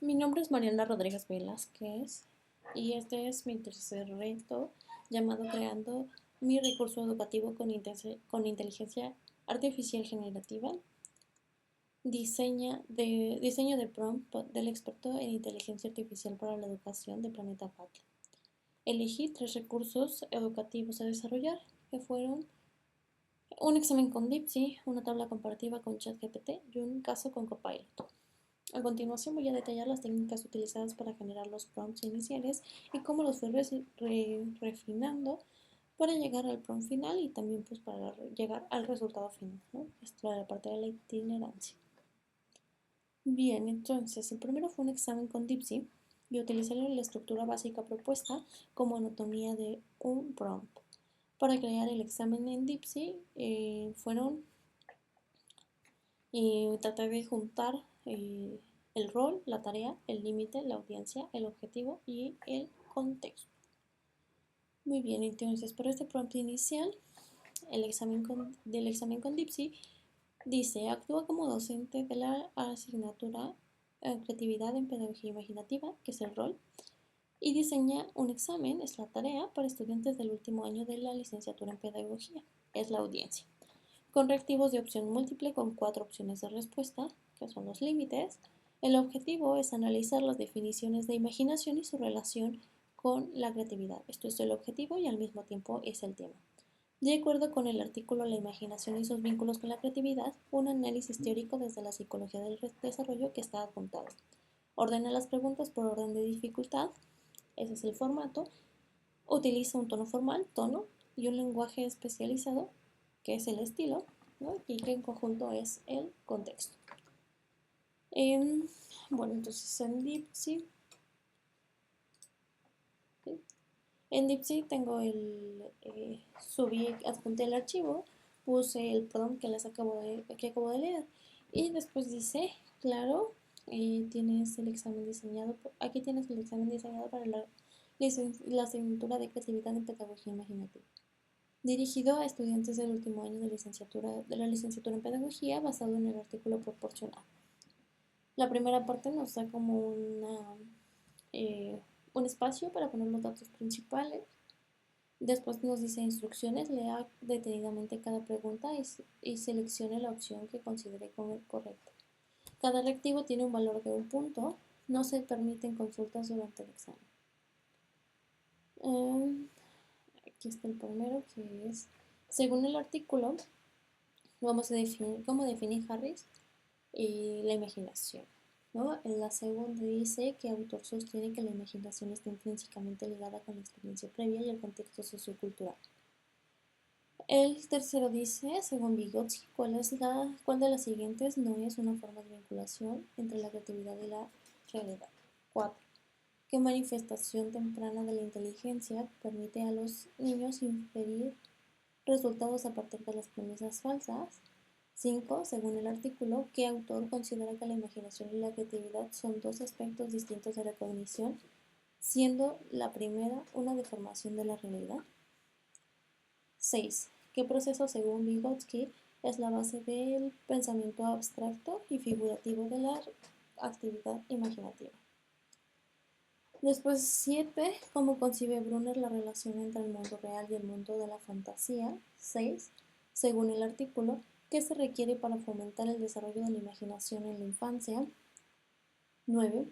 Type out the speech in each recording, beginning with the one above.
Mi nombre es Mariana Rodríguez Velázquez y este es mi tercer reto llamado Creando mi recurso educativo con inteligencia artificial generativa. Diseño de prompt del experto en inteligencia artificial para la educación de Planeta Patria. Elegí 3 recursos educativos a desarrollar, que fueron un examen con DeepSeek, una tabla comparativa con ChatGPT y un caso con Copilot. A continuación voy a detallar las técnicas utilizadas para generar los prompts iniciales y cómo los fui refinando para llegar al prompt final y también pues para llegar al resultado final, ¿no? Esto es la parte de la itinerancia. Bien, entonces el primero fue un examen con DeepSeek y utilicé la estructura básica propuesta como anatomía de un prompt. Para crear el examen en DeepSeek traté de juntar el rol, la tarea, el límite, la audiencia, el objetivo y el contexto. Muy bien, entonces para este prompt inicial, del examen con DeepSeek, dice: actúa como docente de la asignatura Creatividad en Pedagogía Imaginativa, que es el rol, y diseña un examen, es la tarea, para estudiantes del último año de la licenciatura en Pedagogía, es la audiencia, con reactivos de opción múltiple con 4 opciones de respuesta, que son los límites. El objetivo es analizar las definiciones de imaginación y su relación con la creatividad. Esto es el objetivo y al mismo tiempo es el tema. De acuerdo con el artículo La imaginación y sus vínculos con la creatividad, un análisis teórico desde la psicología del desarrollo que está adjuntado. Ordena las preguntas por orden de dificultad, ese es el formato. Utiliza un tono formal, tono, y un lenguaje especializado, que es el estilo, ¿no? Y que en conjunto es el contexto. Bueno, entonces en DeepSeek, ¿sí? En DeepSeek tengo adjunté el archivo, puse el prompt que acabo de leer y después dice, claro, tienes el examen diseñado, aquí tienes el examen diseñado para la asignatura de creatividad en pedagogía imaginativa, dirigido a estudiantes del último año de la licenciatura en pedagogía, basado en el artículo proporcionado. La primera parte nos da como un espacio para poner los datos principales. Después nos dice instrucciones, lea detenidamente cada pregunta y seleccione la opción que considere correcta. Cada reactivo tiene un valor de 1 punto. No se permiten consultas durante el examen. Aquí está el primero, que es, según el artículo, vamos a definir cómo define Harris la imaginación, ¿no? En la segunda dice que el autor sostiene que la imaginación está intrínsecamente ligada con la experiencia previa y el contexto sociocultural. El tercero dice, según Vygotsky, ¿cuál de las siguientes no es una forma de vinculación entre la creatividad y la realidad? 4. ¿Qué manifestación temprana de la inteligencia permite a los niños inferir resultados a partir de las premisas falsas? 5. Según el artículo, ¿qué autor considera que la imaginación y la creatividad son 2 aspectos distintos de la cognición, siendo la primera una deformación de la realidad? 6. ¿Qué proceso, según Vygotsky, es la base del pensamiento abstracto y figurativo de la actividad imaginativa? Después 7. ¿Cómo concibe Brunner la relación entre el mundo real y el mundo de la fantasía? 6. Según el artículo, ¿qué se requiere para fomentar el desarrollo de la imaginación en la infancia? 9.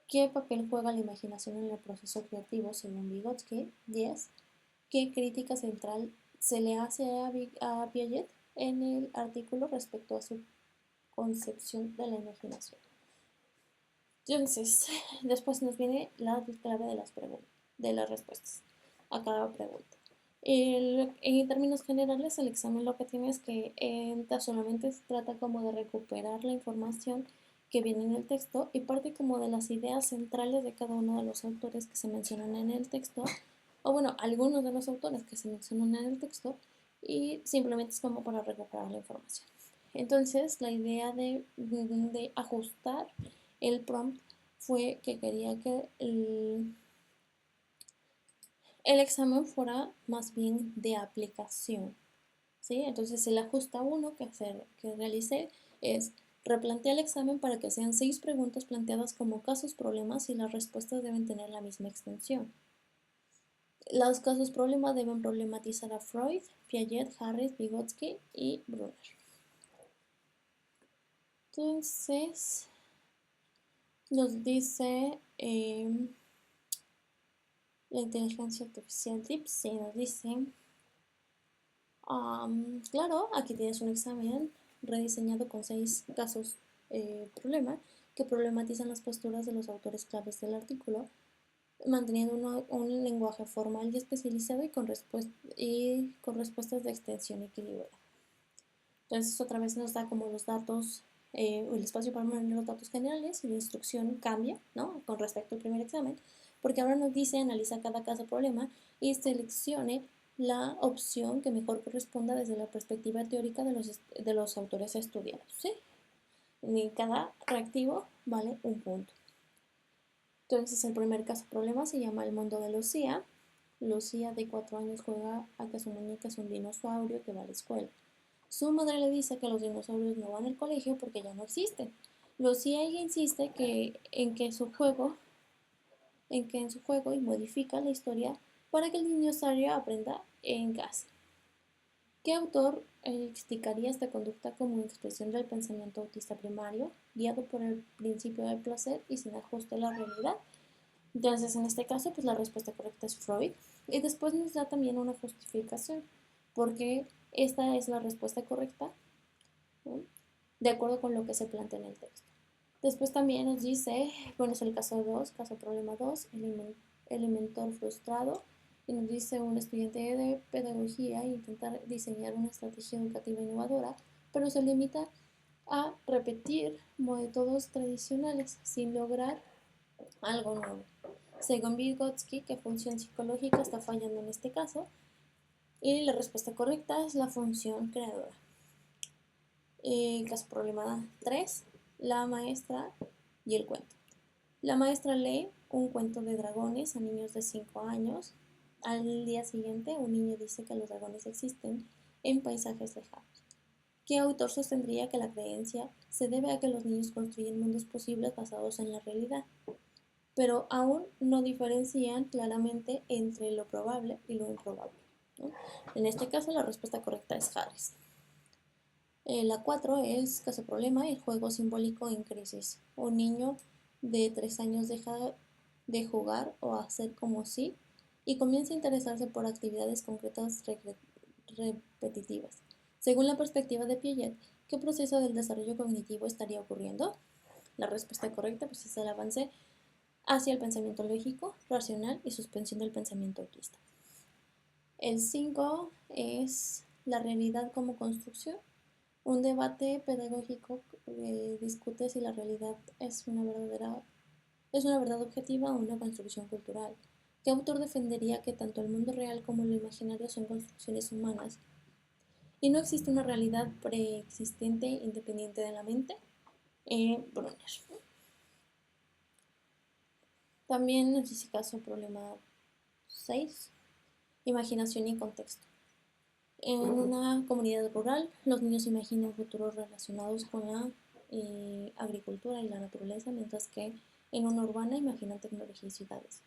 ¿Qué papel juega la imaginación en el proceso creativo, según Vygotsky? 10. ¿Qué crítica central se le hace a Piaget en el artículo respecto a su concepción de la imaginación? Entonces, después nos viene la clave de las respuestas a cada pregunta. En términos generales, el examen lo que tiene es que solamente se trata como de recuperar la información que viene en el texto y parte como de las ideas centrales de cada uno de los autores que se mencionan en el texto, o bueno, algunos de los autores que se mencionan en el texto, y simplemente es como para recuperar la información. Entonces, la idea de ajustar el prompt fue que quería que el examen fuera más bien de aplicación, ¿sí? Entonces el ajuste 1 que realicé es Replantea el examen para que sean 6 preguntas planteadas como casos problemas y las respuestas deben tener la misma extensión. Los casos problema deben problematizar a Freud, Piaget, Harris, Vygotsky y Brunner. Entonces, nos dice la inteligencia artificial DeepSeek, nos dice, claro, aquí tienes un examen rediseñado con 6 casos problema que problematizan las posturas de los autores claves del artículo, manteniendo un lenguaje formal y especializado y con respuestas de extensión equilibrada. Entonces otra vez nos da como los datos, el espacio para poner los datos generales y la instrucción cambia, ¿no? Con respecto al primer examen, porque ahora nos dice analiza cada caso problema y seleccione la opción que mejor corresponda desde la perspectiva teórica de los autores estudiados, ¿sí? En cada reactivo vale un punto. Entonces el primer caso problema se llama El mundo de Lucía. Lucía de 4 años juega a que su muñeca es un dinosaurio que va a la escuela. Su madre le dice que los dinosaurios no van al colegio porque ya no existen. Lucía insiste en que en su juego y modifica la historia para que el dinosaurio aprenda en casa. ¿Qué autor explicaría esta conducta como expresión del pensamiento autista primario, guiado por el principio del placer y sin ajuste a la realidad? Entonces, en este caso, pues la respuesta correcta es Freud. Y después nos da también una justificación, porque esta es la respuesta correcta, ¿no? De acuerdo con lo que se plantea en el texto. Después también nos dice, bueno, es el caso 2, caso problema 2, el inventor frustrado, y nos dice un estudiante de pedagogía intentar diseñar una estrategia educativa innovadora, pero se limita a repetir métodos tradicionales sin lograr algo nuevo. Según Vygotsky, ¿qué función psicológica está fallando en este caso? Y la respuesta correcta es la función creadora. Caso problema 3, la maestra y el cuento. La maestra lee un cuento de dragones a niños de 5 años. Al día siguiente, un niño dice que los dragones existen en paisajes lejanos. ¿Qué autor sostendría que la creencia se debe a que los niños construyen mundos posibles basados en la realidad? Pero aún no diferencian claramente entre lo probable y lo improbable, ¿no? En este caso, la respuesta correcta es Harris. La 4 es caso problema, el juego simbólico en crisis. Un niño de 3 años deja de jugar o hacer como si y comienza a interesarse por actividades concretas repetitivas. Según la perspectiva de Piaget, ¿qué proceso del desarrollo cognitivo estaría ocurriendo? La respuesta correcta pues, es el avance hacia el pensamiento lógico, racional y suspensión del pensamiento autista. El 5 es la realidad como construcción. Un debate pedagógico discute si la realidad es una verdad objetiva o una construcción cultural. ¿Qué autor defendería que tanto el mundo real como lo imaginario son construcciones humanas y no existe una realidad preexistente independiente de la mente? Brunner. También en ese caso, problema 6, imaginación y contexto. En una comunidad rural, los niños imaginan futuros relacionados con la agricultura y la naturaleza, mientras que en una urbana imaginan tecnología y ciudades.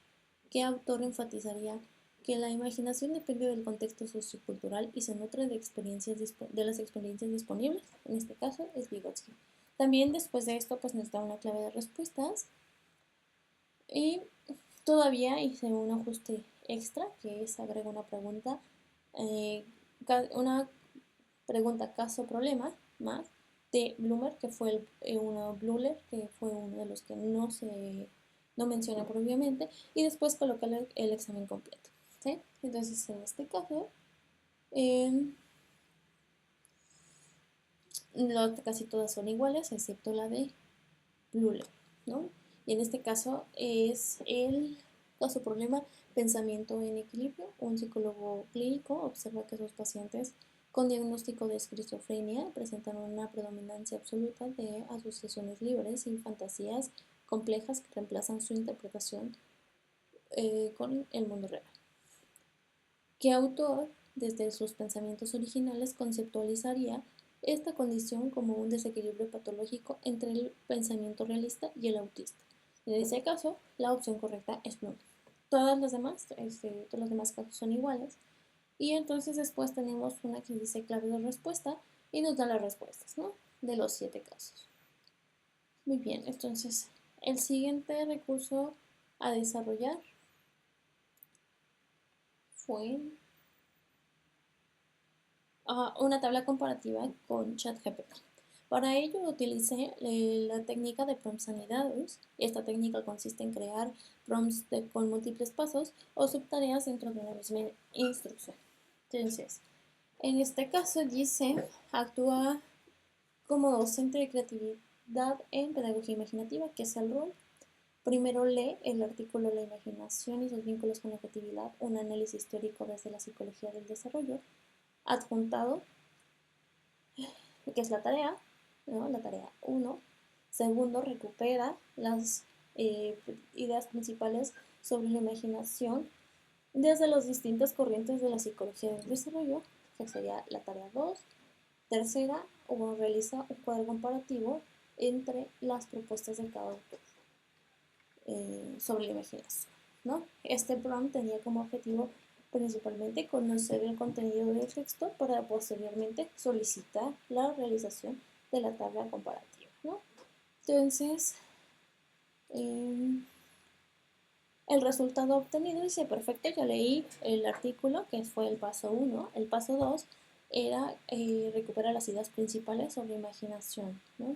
¿Qué autor enfatizaría que la imaginación depende del contexto sociocultural y se nutre de las experiencias disponibles? En este caso es Vygotsky. También después de esto pues nos da una clave de respuestas y todavía hice un ajuste extra, que es agrego una pregunta caso-problema más de Bloomer, que fue Blüller, que fue uno de los que no mencioné previamente, y después colocar el examen completo, ¿sí? Entonces, en este caso, casi todas son iguales, excepto la de Blüller, ¿no? Y en este caso es el caso problema pensamiento en equilibrio. Un psicólogo clínico observa que sus pacientes con diagnóstico de esquizofrenia presentan una predominancia absoluta de asociaciones libres y fantasías complejas que reemplazan su interpretación con el mundo real. ¿Qué autor, desde sus pensamientos originales, conceptualizaría esta condición como un desequilibrio patológico entre el pensamiento realista y el autista. En ese caso, la opción correcta es Bloom. Todos los demás casos son iguales. Y entonces después tenemos una que dice clave de respuesta y nos da las respuestas, ¿no? De los 7 casos. Muy bien, entonces el siguiente recurso a desarrollar fue una tabla comparativa con ChatGPT. Para ello utilicé la técnica de prompt sanidades. Esta técnica consiste en crear prompts con múltiples pasos o subtareas dentro de una misma instrucción. Entonces, en este caso dice, actúa como docente de creatividad en pedagogía imaginativa, que es el rol. Primero lee el artículo La imaginación y sus vínculos con la creatividad, un análisis teórico desde la psicología del desarrollo, adjuntado, que es la tarea, ¿no? La tarea 1. Segundo, recupera las ideas principales sobre la imaginación desde las distintas corrientes de la psicología del desarrollo, que sería la tarea 2. Tercera, realiza un cuadro comparativo entre las propuestas de cada autor sobre la imaginación, ¿no? Este prompt tenía como objetivo principalmente conocer el contenido del texto para posteriormente solicitar la realización de la tabla comparativa, ¿no? Entonces, el resultado obtenido dice, perfecto, ya leí el artículo, que fue el paso 1. El paso 2 era recuperar las ideas principales sobre imaginación, ¿no?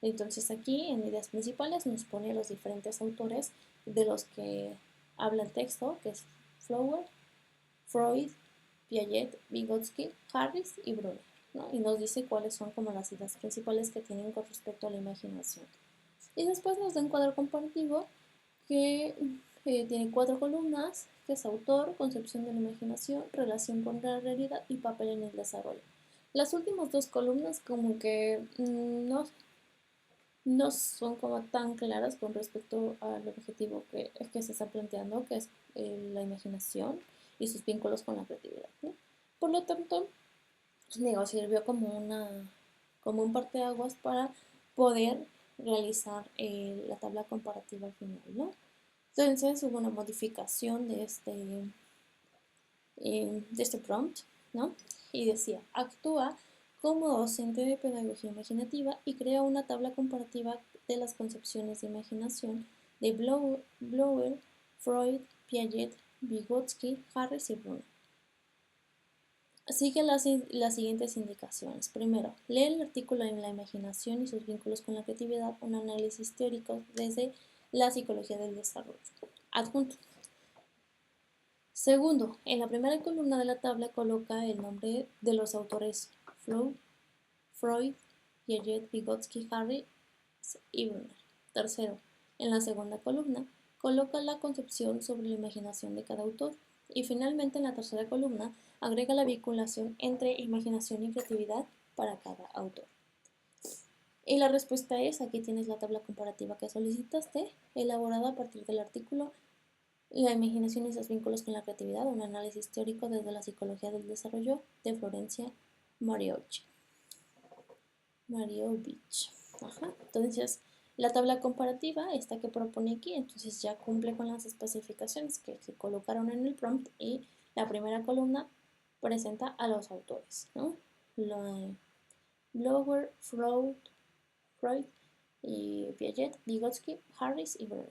Entonces aquí en ideas principales nos pone los diferentes autores de los que habla el texto, que es Flower, Freud, Piaget, Vygotsky, Harris y Brunner, ¿no? Y nos dice cuáles son como las ideas principales que tienen con respecto a la imaginación. Y después nos da un cuadro comparativo que tiene 4 columnas, que es autor, concepción de la imaginación, relación con la realidad y papel en el desarrollo. Las últimas 2 columnas como que no son como tan claras con respecto al objetivo que se está planteando, que es la imaginación y sus vínculos con la creatividad, ¿no? Por lo tanto, digo, sirvió como un parteaguas para poder realizar la tabla comparativa al final, ¿no? Entonces hubo una modificación de este prompt, ¿no? Y decía, actúa como docente de pedagogía imaginativa y crea una tabla comparativa de las concepciones de imaginación de Blower, Freud, Piaget, Vygotsky, Harris y Brunner. Sigue las siguientes indicaciones. Primero, lee el artículo en la imaginación y sus vínculos con la creatividad, un análisis teórico desde la psicología del desarrollo. Adjunto. Segundo, en la primera columna de la tabla coloca el nombre de los autores Freud, Piaget, Vygotsky, Harris y Brunner. Tercero, en la segunda columna coloca la concepción sobre la imaginación de cada autor. Y finalmente, en la tercera columna, agrega la vinculación entre imaginación y creatividad para cada autor. Y la respuesta es, aquí tienes la tabla comparativa que solicitaste, elaborada a partir del artículo La imaginación y sus vínculos con la creatividad, un análisis teórico desde la psicología del desarrollo de Florencia Mariovich. Ajá. Entonces, la tabla comparativa, esta que propone aquí, entonces ya cumple con las especificaciones que se colocaron en el prompt y la primera columna presenta a los autores, ¿no? Blower, Freud y Piaget, Vygotsky, Harris y Brunner.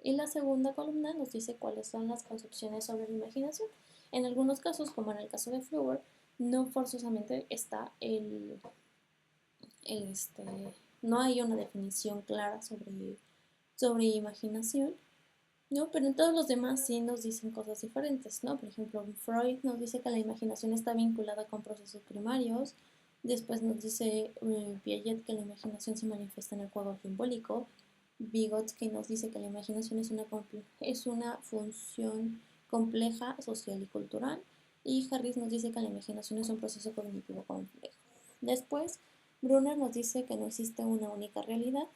Y la segunda columna nos dice cuáles son las concepciones sobre la imaginación. En algunos casos, como en el caso de Flower, no forzosamente está no hay una definición clara sobre imaginación, ¿no? Pero en todos los demás sí nos dicen cosas diferentes, ¿no? Por ejemplo, Freud nos dice que la imaginación está vinculada con procesos primarios. Después nos dice Piaget que la imaginación se manifiesta en el juego simbólico. Vygotsky nos dice que la imaginación es una función compleja, social y cultural. Y Harris nos dice que la imaginación es un proceso cognitivo complejo. Después, Brunner nos dice que no existe una única realidad,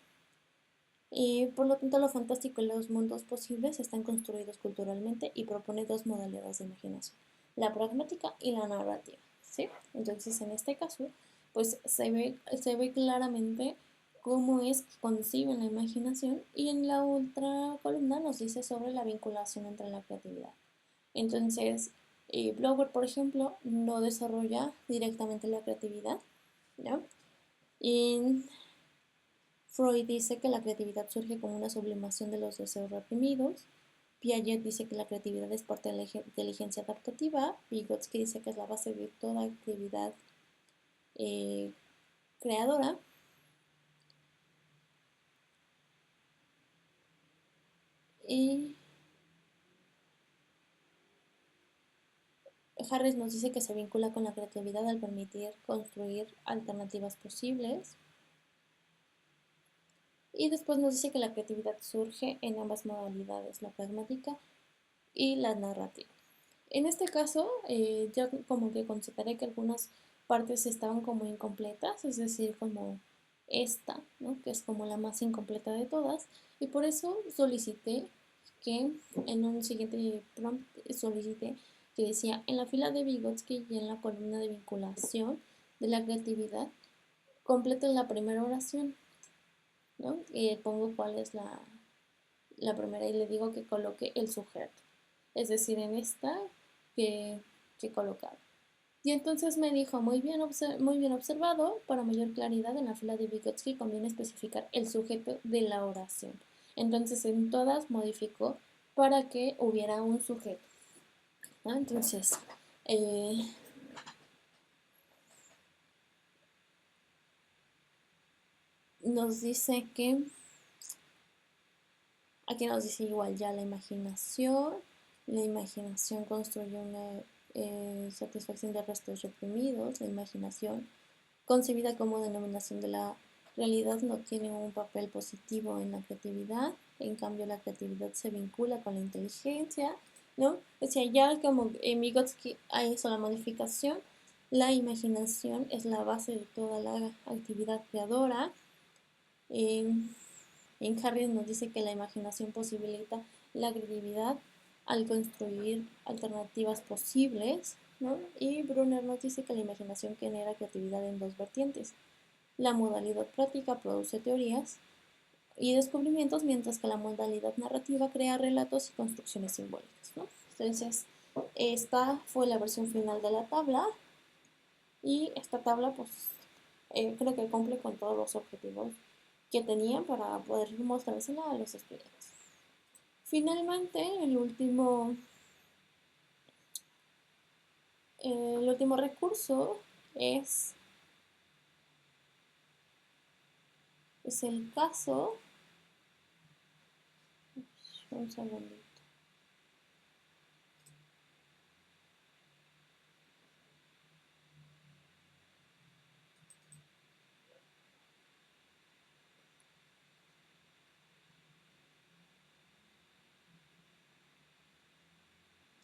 y por lo tanto lo fantástico y los mundos posibles están construidos culturalmente y propone 2 modalidades de imaginación, la pragmática y la narrativa, ¿sí? Entonces en este caso pues se ve claramente cómo es que conciben la imaginación, y en la otra columna nos dice sobre la vinculación entre la creatividad. Entonces, Blower, por ejemplo, no desarrolla directamente la creatividad, ¿no? Y Freud dice que la creatividad surge como una sublimación de los deseos reprimidos. Piaget dice que la creatividad es parte de la inteligencia adaptativa. Vygotsky dice que es la base de toda actividad eh, creadora. Y Harris nos dice que se vincula con la creatividad al permitir construir alternativas posibles. Y después nos dice que la creatividad surge en ambas modalidades, la pragmática y la narrativa. En este caso, yo como que consideré que algunas partes estaban como incompletas, es decir, como esta, ¿no? Que es como la más incompleta de todas, y por eso solicité que en un siguiente prompt solicité que decía en la fila de Vygotsky y en la columna de vinculación de la creatividad, completen la primera oración, ¿no? Y pongo cuál es la primera y le digo que coloque el sujeto, es decir, en esta que, que colocar. Y entonces me dijo, muy bien observado, para mayor claridad en la fila de Vygotsky conviene especificar el sujeto de la oración. Entonces en todas modificó para que hubiera un sujeto, ¿no? Entonces, eh, nos dice que, aquí nos dice igual ya la imaginación construye una satisfacción de restos reprimidos, la imaginación concebida como denominación de la realidad no tiene un papel positivo en la creatividad, en cambio la creatividad se vincula con la inteligencia, ¿no? O sea, ya como en Vygotsky hizo la modificación, la imaginación es la base de toda la actividad creadora. En Harris nos dice que la imaginación posibilita la creatividad al construir alternativas posibles, ¿no? Y Brunner nos dice que la imaginación genera creatividad en dos vertientes. La modalidad práctica produce teorías y descubrimientos, mientras que la modalidad narrativa crea relatos y construcciones simbólicas, ¿no? Entonces, esta fue la versión final de la tabla, y esta tabla pues creo que cumple con todos los objetivos que tenían para poder mostrársela a los estudiantes. Finalmente, el último recurso es el caso. Un segundito.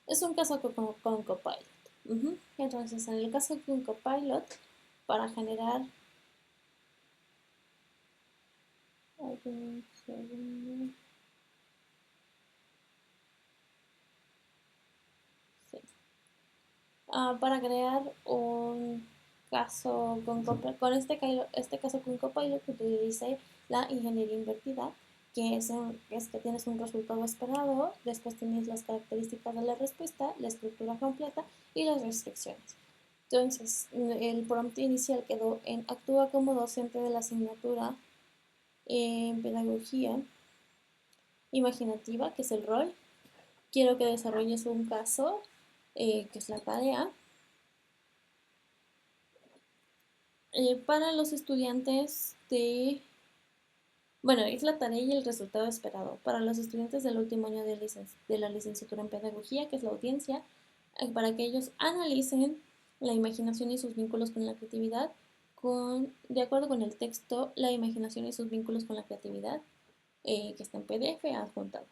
Es un caso con Copilot. Entonces, en el caso con Copilot, para generar... Sí. Para crear un caso con este caso con Copilot, utilicé la ingeniería invertida, es que tienes un resultado esperado, después tienes las características de la respuesta, la estructura completa y las restricciones. Entonces, el prompt inicial quedó en actúa como docente de la asignatura en pedagogía imaginativa, que es el rol. Quiero que desarrolles un caso, que es la tarea, para los estudiantes de... Bueno, es la tarea y el resultado esperado. Para los estudiantes del último año de la licenciatura en pedagogía, que es la audiencia, para que ellos analicen la imaginación y sus vínculos con la creatividad, de acuerdo con el texto, la imaginación y sus vínculos con la creatividad, que está en PDF adjuntado.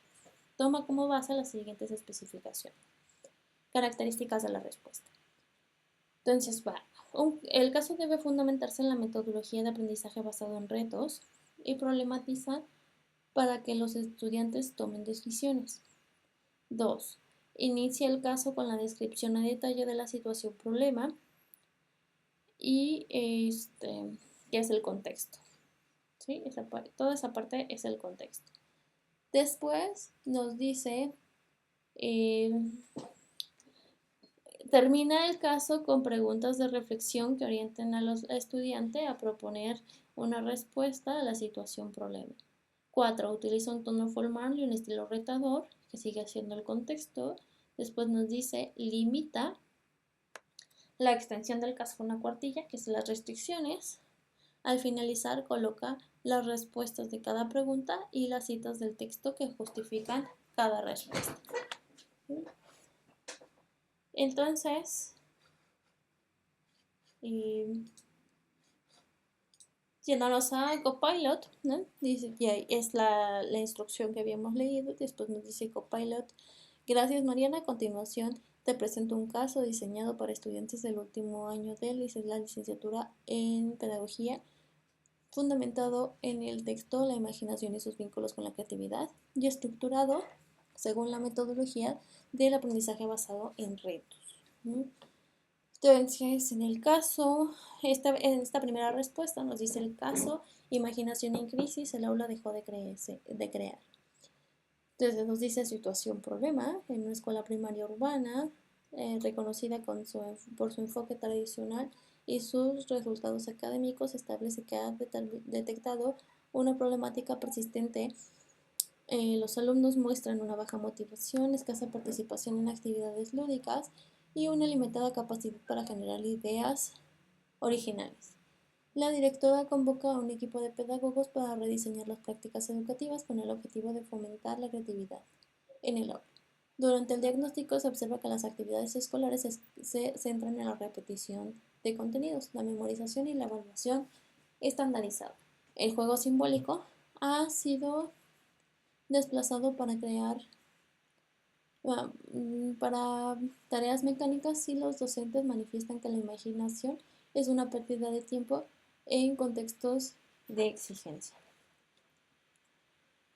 Toma como base las siguientes especificaciones. Características de la respuesta. Entonces, el caso debe fundamentarse en la metodología de aprendizaje basado en retos y problematizar para que los estudiantes tomen decisiones. 2. Inicia el caso con la descripción a detalle de la situación problema. y que es el contexto. ¿Sí? Toda esa parte es el contexto. Después nos dice, termina el caso con preguntas de reflexión que orienten al estudiante a proponer una respuesta a la situación problema. 4. Utiliza un tono formal y un estilo retador, que sigue siendo el contexto. Después nos dice, limita la extensión del caso con una cuartilla, que es las restricciones. Al finalizar, coloca las respuestas de cada pregunta y las citas del texto que justifican cada respuesta. Entonces, yéndonos a Copilot, ¿no? Dice que es la instrucción que habíamos leído. Después nos dice Copilot, gracias Mariana, a continuación te presento un caso diseñado para estudiantes del último año de la licenciatura en Pedagogía, fundamentado en el texto, la imaginación y sus vínculos con la creatividad, y estructurado según la metodología del aprendizaje basado en retos. Entonces, en el caso, en esta primera respuesta nos dice el caso, imaginación en crisis, el aula dejó de crear. Entonces nos dice situación problema en una escuela primaria urbana, reconocida por su enfoque tradicional y sus resultados académicos, establece que ha detectado una problemática persistente. Los alumnos muestran una baja motivación, escasa participación en actividades lúdicas y una limitada capacidad para generar ideas originales. La directora convoca a un equipo de pedagogos para rediseñar las prácticas educativas con el objetivo de fomentar la creatividad en el aula. Durante el diagnóstico se observa que las actividades escolares se centran en la repetición de contenidos, la memorización y la evaluación estandarizada. El juego simbólico ha sido desplazado para tareas mecánicas si los docentes manifiestan que la imaginación es una pérdida de tiempo en contextos de exigencia.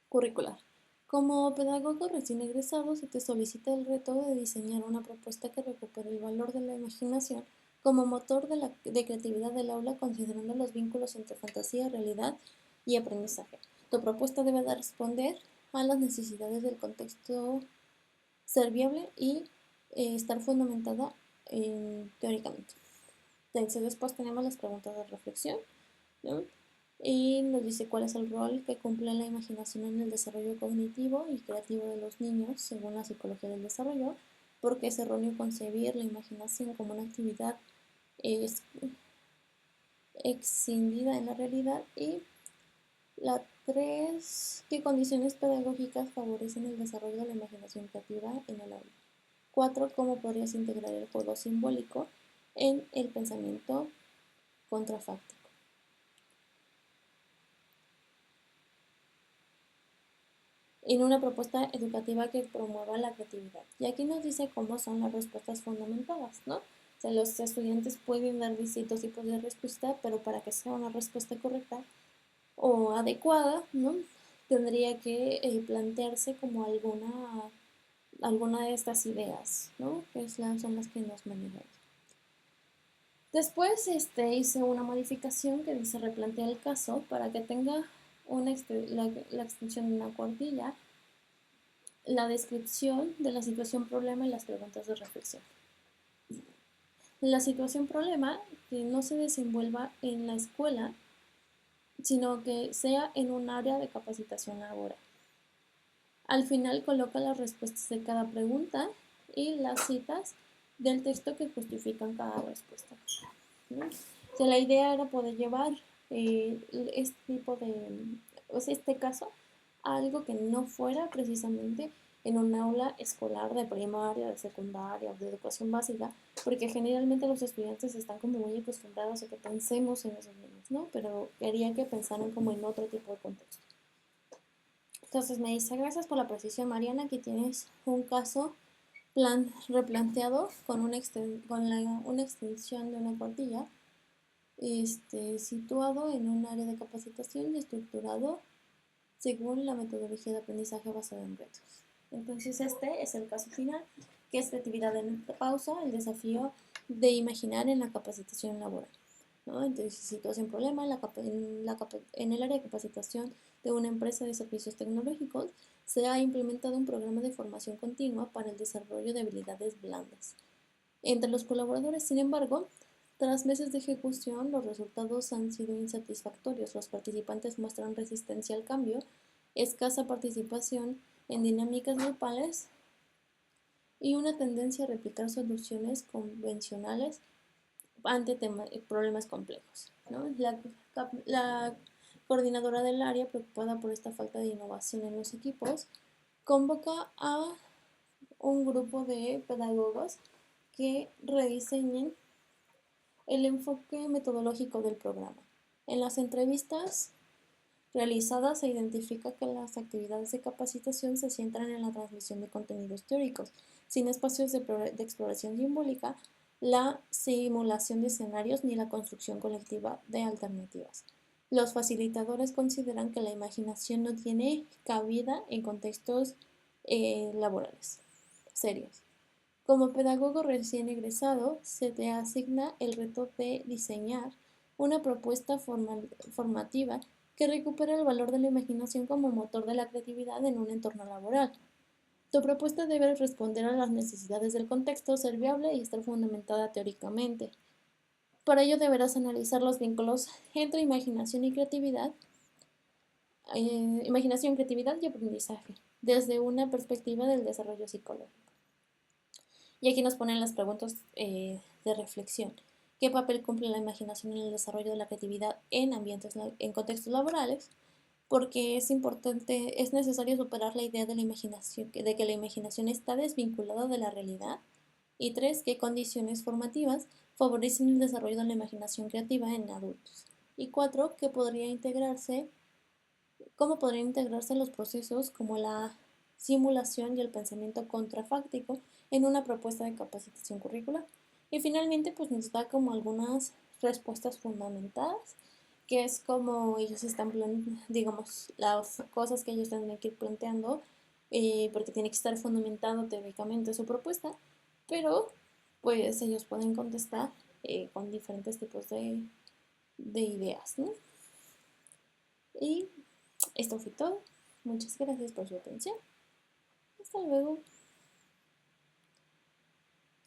Curricular. Como pedagogo recién egresado, se te solicita el reto de diseñar una propuesta que recupere el valor de la imaginación como motor de creatividad del aula, considerando los vínculos entre fantasía, realidad y aprendizaje. Tu propuesta debe de responder a las necesidades del contexto, ser viable y estar fundamentada teóricamente. Entonces, después tenemos las preguntas de reflexión, ¿no? Y nos dice cuál es el rol que cumple la imaginación en el desarrollo cognitivo y creativo de los niños según la psicología del desarrollo, porque es erróneo concebir la imaginación como una actividad escindida en la realidad. Y la 3, ¿qué condiciones pedagógicas favorecen el desarrollo de la imaginación creativa en el aula? 4, ¿cómo podrías integrar el juego simbólico en el pensamiento contrafáctico? En una propuesta educativa que promueva la creatividad. Y aquí nos dice cómo son las respuestas fundamentadas, ¿no? O sea, los estudiantes pueden dar distintos tipos de respuesta, pero para que sea una respuesta correcta o adecuada, ¿no? Tendría que plantearse como alguna de estas ideas, ¿no? Que son las que nos manejan. Después hice una modificación que dice replantear el caso para que tenga la extensión de una cuartilla, la descripción de la situación problema y las preguntas de reflexión. La situación problema que no se desenvuelva en la escuela, sino que sea en un área de capacitación laboral. Al final coloca las respuestas de cada pregunta y las citas del texto que justifican cada respuesta. ¿No? O sea, la idea era poder llevar este caso a algo que no fuera precisamente en un aula escolar de primaria, de secundaria o de educación básica, porque generalmente los estudiantes están como muy acostumbrados a que pensemos en esos niños, ¿no? Pero quería que pensaran como en otro tipo de contexto. Entonces me dice, gracias por la precisión, Mariana, aquí tienes un caso replanteado con una extensión de una cuartilla, situado en un área de capacitación y estructurado según la metodología de aprendizaje basada en retos. Entonces este es el caso final, que es creatividad en pausa, el desafío de imaginar en la capacitación laboral. ¿no? Entonces, si tú haces un problema en el área de capacitación de una empresa de servicios tecnológicos, se ha implementado un programa de formación continua para el desarrollo de habilidades blandas. Entre los colaboradores, sin embargo, tras meses de ejecución, los resultados han sido insatisfactorios. Los participantes muestran resistencia al cambio, escasa participación en dinámicas grupales y una tendencia a replicar soluciones convencionales ante problemas complejos, ¿no? La coordinadora del área, preocupada por esta falta de innovación en los equipos, convoca a un grupo de pedagogos que rediseñen el enfoque metodológico del programa. En las entrevistas realizadas se identifica que las actividades de capacitación se centran en la transmisión de contenidos teóricos, sin espacios de exploración simbólica, la simulación de escenarios ni la construcción colectiva de alternativas. Los facilitadores consideran que la imaginación no tiene cabida en contextos laborales serios. Como pedagogo recién egresado, se te asigna el reto de diseñar una propuesta formativa que recupera el valor de la imaginación como motor de la creatividad en un entorno laboral. Tu propuesta debe responder a las necesidades del contexto, ser viable y estar fundamentada teóricamente. Para ello deberás analizar los vínculos entre imaginación, creatividad y aprendizaje, desde una perspectiva del desarrollo psicológico. Y aquí nos ponen las preguntas de reflexión. ¿Qué papel cumple la imaginación en el desarrollo de la creatividad en contextos laborales? Porque es importante, es necesario superar la idea de la imaginación, de que la imaginación está desvinculada de la realidad. Y 3, ¿qué condiciones formativas favorecen el desarrollo de la imaginación creativa en adultos? Y 4, cómo podrían integrarse los procesos como la simulación y el pensamiento contrafáctico en una propuesta de capacitación curricular. Y finalmente, pues nos da como algunas respuestas fundamentadas, que es como ellos están, digamos, las cosas que ellos tienen que ir planteando, porque tiene que estar fundamentado teóricamente su propuesta, pero pues ellos pueden contestar con diferentes tipos de ideas, ¿no? Y esto fue todo. Muchas gracias por su atención. Hasta luego.